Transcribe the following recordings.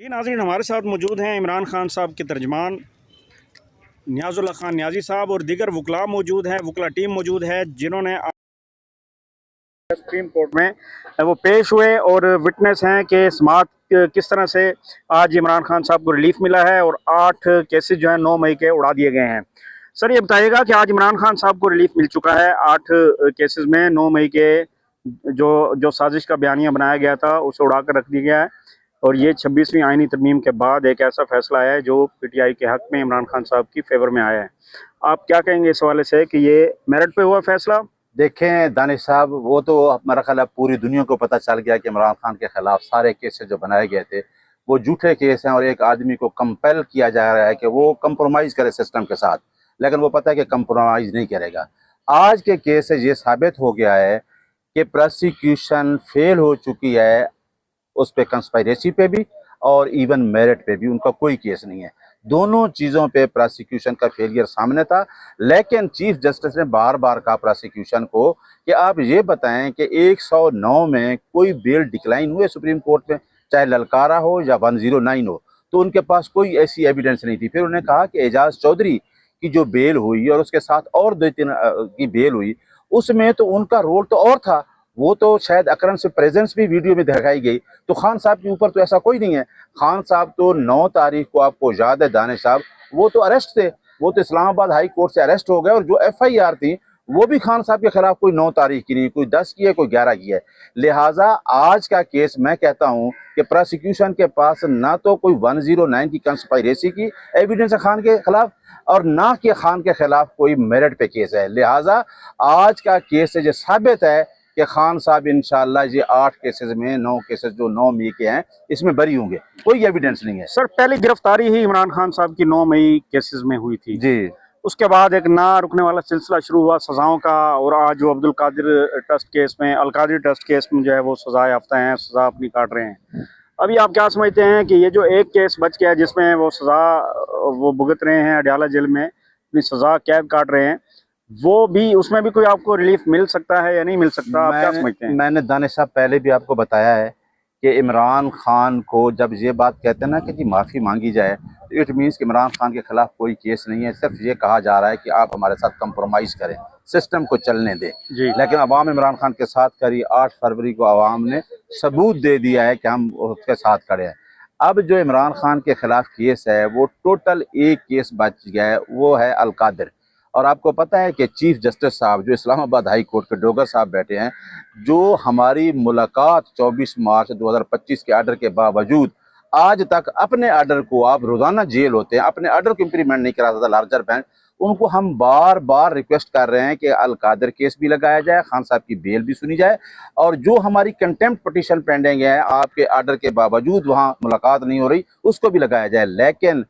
जी नाज़रीन, हमारे साथ मौजूद हैं इमरान खान साहब के तर्जमान नियाज़ुल्लाह खान नियाज़ी साहब और दीगर वकला मौजूद हैं, वकला टीम मौजूद है जिन्होंने सुप्रीम कोर्ट में वो पेश हुए और विटनेस हैं कि समाअत किस तरह से आज इमरान खान साहब को रिलीफ मिला है और 8 केसेस जो हैं 9 मई के उड़ा दिए गए हैं। सर ये बताइएगा कि आज इमरान खान साहब को रिलीफ मिल चुका है 8 केसेस में 9 मई के जो जो साजिश का बयानिया बनाया गया था उसे उड़ा कर रख दिया गया है और ये 26वीं आईनी तरमीम के बाद एक ऐसा फैसला आया है जो पीटीआई के हक में इमरान खान साहब की फेवर में आया है। आप क्या कहेंगे इस हवाले से कि ये मेरिट पे हुआ फैसला? देखें दानिश साहब, वो तो मेरा ख्याल है पूरी दुनिया को पता चल गया कि इमरान खान के खिलाफ सारे केसेस जो बनाए गए थे वो झूठे केस हैं और एक आदमी को कंपेल किया जा रहा है कि वो कंप्रोमाइज़ करे सिस्टम के साथ, लेकिन वो पता है कि कंप्रोमाइज़ नहीं करेगा। आज के केस से ये साबित हो गया है कि प्रोसिक्यूशन फेल हो चुकी है, उस पे कंस्पायरेसी पे भी और इवन मेरिट पे भी उनका कोई केस नहीं है। दोनों चीज़ों पे प्रोसिक्यूशन का फेलियर सामने था, लेकिन चीफ जस्टिस ने बार बार कहा प्रोसिक्यूशन को कि आप ये बताएं कि 109 में कोई बेल डिक्लाइन हुए सुप्रीम कोर्ट में, चाहे ललकारा हो या 109 हो, तो उनके पास कोई ऐसी एविडेंस नहीं थी। फिर उन्होंने कहा कि एजाज चौधरी की जो बेल हुई और उसके साथ और 2-3 की बेल हुई, उसमें तो उनका रोल तो और था, वो तो शायद अकरन से प्रेजेंस भी वीडियो में दिखाई गई। तो खान साहब के ऊपर तो ऐसा कोई नहीं है। खान साहब तो 9 तारीख को, आपको याद है दानिश साहब, वो तो अरेस्ट थे, वो तो इस्लामाबाद हाई कोर्ट से अरेस्ट हो गए और जो एफआईआर थी वो भी खान साहब के खिलाफ कोई 9 तारीख की नहीं, कोई 10 की है, कोई 11 की है। लिहाजा आज का केस मैं कहता हूं कि प्रोसिक्यूशन के पास ना तो कोई 109 की कंस्पायरेसी की एविडेंस है खान के खिलाफ और ना कि खान के खिलाफ कोई मेरिट पे केस है। लिहाजा आज का केस से जो साबित है कि खान साहब इंशाल्लाह ये 8 केसेस में 9 केसेस जो 9 मई के हैं इसमें बरी होंगे, कोई एविडेंस नहीं है। सर पहली गिरफ्तारी ही इमरान खान साहब की 9 मई केसेस में हुई थी जी, उसके बाद एक ना रुकने वाला सिलसिला शुरू हुआ सजाओं का और आज जो अब्दुल कादिर ट्रस्ट केस में अल कादिर ट्रस्ट केस में जो है वो सजा याफ्ता हैं, सजा अपनी काट रहे हैं। अभी आप क्या समझते हैं कि ये जो एक केस बच गया है जिसमें वो सजा वो भुगत रहे हैं अडयाला जेल में अपनी सजा कैद काट रहे हैं, वो भी उसमें भी कोई आपको रिलीफ मिल सकता है या नहीं मिल सकता? आप क्या समझते हैं? मैंने दानिश साहब पहले भी आपको बताया है कि इमरान खान को जब ये बात कहते हैं ना कि जी माफ़ी मांगी जाए, तो इट मीन्स कि इमरान खान के खिलाफ कोई केस नहीं है, सिर्फ ये कहा जा रहा है कि आप हमारे साथ कंप्रोमाइज़ करें, सिस्टम को चलने दें। लेकिन अवाम इमरान खान के साथ करी, 8 फरवरी को अवाम ने सबूत दे दिया है कि हम उसके साथ खड़े हैं। अब जो इमरान खान के खिलाफ केस है वो टोटल एक केस बच गया है, वो है अल कादिर। और आपको पता है कि चीफ जस्टिस साहब जो इस्लामाबाद हाई कोर्ट के डोगर साहब बैठे हैं, जो हमारी मुलाकात 24 मार्च 2025 के आर्डर के बावजूद आज तक अपने आर्डर को, आप रोज़ाना जेल होते हैं, अपने आर्डर को इम्प्लीमेंट नहीं करा सकता लार्जर बैंक, उनको हम बार बार रिक्वेस्ट कर रहे हैं कि अल कादिर केस भी लगाया जाए, खान साहब की बेल भी सुनी जाए और जो हमारी कंटेम्प्ट पिटीशन पेंडिंग है आपके आर्डर के बावजूद वहाँ मुलाकात नहीं हो रही, उसको भी लगाया जाए। लेकिन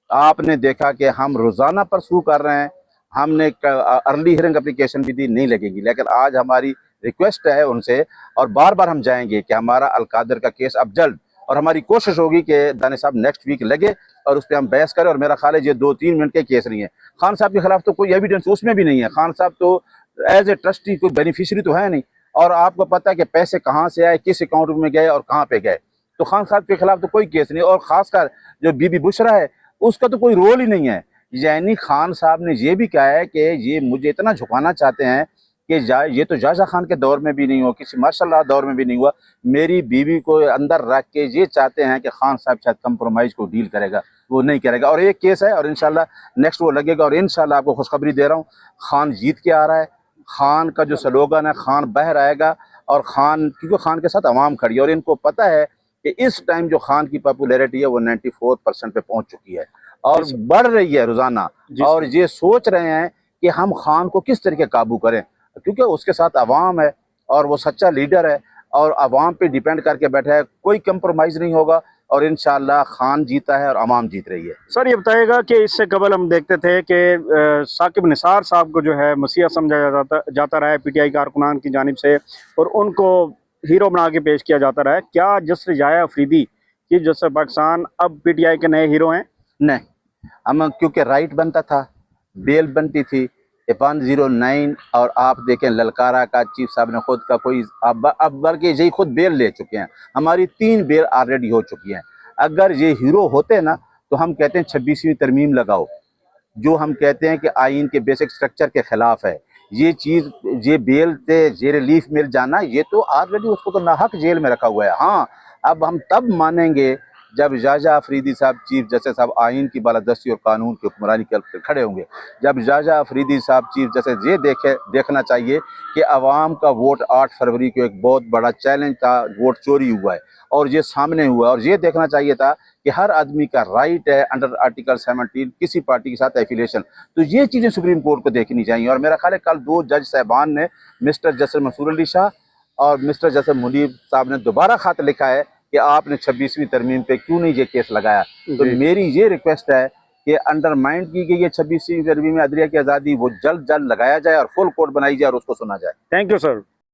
आपने देखा कि हम रोज़ाना परसू कर रहे हैं, हमने अर्ली हियरिंग एप्लीकेशन भी दी, नहीं लगेगी। लेकिन आज हमारी रिक्वेस्ट है उनसे और बार बार हम जाएंगे कि हमारा अल कादिर का केस अब जल्द, और हमारी कोशिश होगी कि दानिश साहब नेक्स्ट वीक लगे और उस पर हम बहस करें। और मेरा ख्याल है ये 2-3 मिनट के केस नहीं है। खान साहब के खिलाफ तो कोई एविडेंस उसमें भी नहीं है, खान साहब तो एज ए ट्रस्टी कोई बेनिफिशरी तो है नहीं, और आपको पता है कि पैसे कहाँ से आए, किस अकाउंट में गए और कहाँ पे गए। तो खान साहब के खिलाफ तो कोई केस नहीं, और खासकर जो बीबी बुशरा है उसका तो कोई रोल ही नहीं है। यानी खान साहब ने ये भी कहा है कि ये मुझे इतना झुकाना चाहते हैं कि ये तो जाजा खान के दौर में भी नहीं हुआ, किसी मार्शल लॉ दौर में भी नहीं हुआ, मेरी बीवी को अंदर रख के ये चाहते हैं कि खान साहब शायद कंप्रोमाइज़ को डील करेगा, वो नहीं करेगा। और एक केस है और इंशाल्लाह नेक्स्ट वो लगेगा, और इंशाल्लाह आपको खुशखबरी दे रहा हूँ, खान जीत के आ रहा है। खान का जो स्लोगन है खान बाहर आएगा, और खान क्योंकि खान के साथ आवाम खड़ी है और इनको पता है कि इस टाइम जो खान की पॉपुलैरिटी है वो 94% पे पहुंच चुकी है और बढ़ रही है रोजाना, और ये सोच रहे हैं कि हम खान को किस तरीके काबू करें, क्योंकि उसके साथ अवाम है और वो सच्चा लीडर है और अवाम पे डिपेंड करके बैठा है, कोई कंप्रोमाइज़ नहीं होगा और इंशाल्लाह खान जीता है और अवाम जीत रही है। सर ये बताइएगा कि इससे कबल हम देखते थे कि साकिब निसार साहब को जो है मसीहा समझा जाता रहा है पीटीआई कारकुनान की जानिब से और उनको हीरो बना के पेश किया जाता रहा है। क्या जस्टिस जाया अफरीदी चीफ जस्टिस पाकिस्तान अब पीटीआई के नए हीरो हैं? नहीं, हम क्योंकि राइट बनता था, बेल बनती थी 109, और आप देखें ललकारा का चीफ साहब ने खुद का कोई अब बल्कि यही खुद बेल ले चुके हैं, हमारी 3 बेल ऑलरेडी हो चुकी हैं। اگر یہ ہیرو ہوتے نا تو ہم کہتے ہیں 26ویں ترمیم لگاؤ، جو ہم کہتے ہیں کہ آئین کے بیسک سٹرکچر کے خلاف ہے. یہ چیز، یہ بیل تے یہ ریلیف مل جانا، یہ تو آلریڈی اس کو تو ناحق جیل میں رکھا ہوا ہے. ہاں اب ہم تب مانیں گے جب جاجا افریدی صاحب چیف جسٹس صاحب آئین کی بالادستی اور قانون کی حکمرانی کے کھڑے ہوں گے. جب جاجا افریدی صاحب چیف جسٹس یہ دیکھنا چاہیے کہ عوام کا ووٹ 8 فروری کو ایک بہت بڑا چیلنج تھا، ووٹ چوری ہوا ہے اور یہ سامنے ہوا ہے، اور یہ دیکھنا چاہیے تھا کہ ہر آدمی کا رائٹ ہے انڈر آرٹیکل 17 کسی پارٹی کے ساتھ ایفیلیشن. تو یہ چیزیں سپریم کورٹ کو دیکھنی چاہیے. اور میرا خیال ہے کل 2 جج صاحبان نے، مسٹر جسٹس منصور علی شاہ اور مسٹر جسٹس منیب صاحب نے دوبارہ خط لکھا ہے کہ آپ نے 26ویں ترمیم پہ کیوں نہیں یہ کیس لگایا. تو میری یہ ریکویسٹ ہے کہ انڈرمائنڈ کی گئی ہے 26ویں ترمیم عدلیہ کی آزادی، وہ جلد لگایا جائے اور فل کورٹ بنائی جائے اور اس کو سنا جائے. Thank you sir.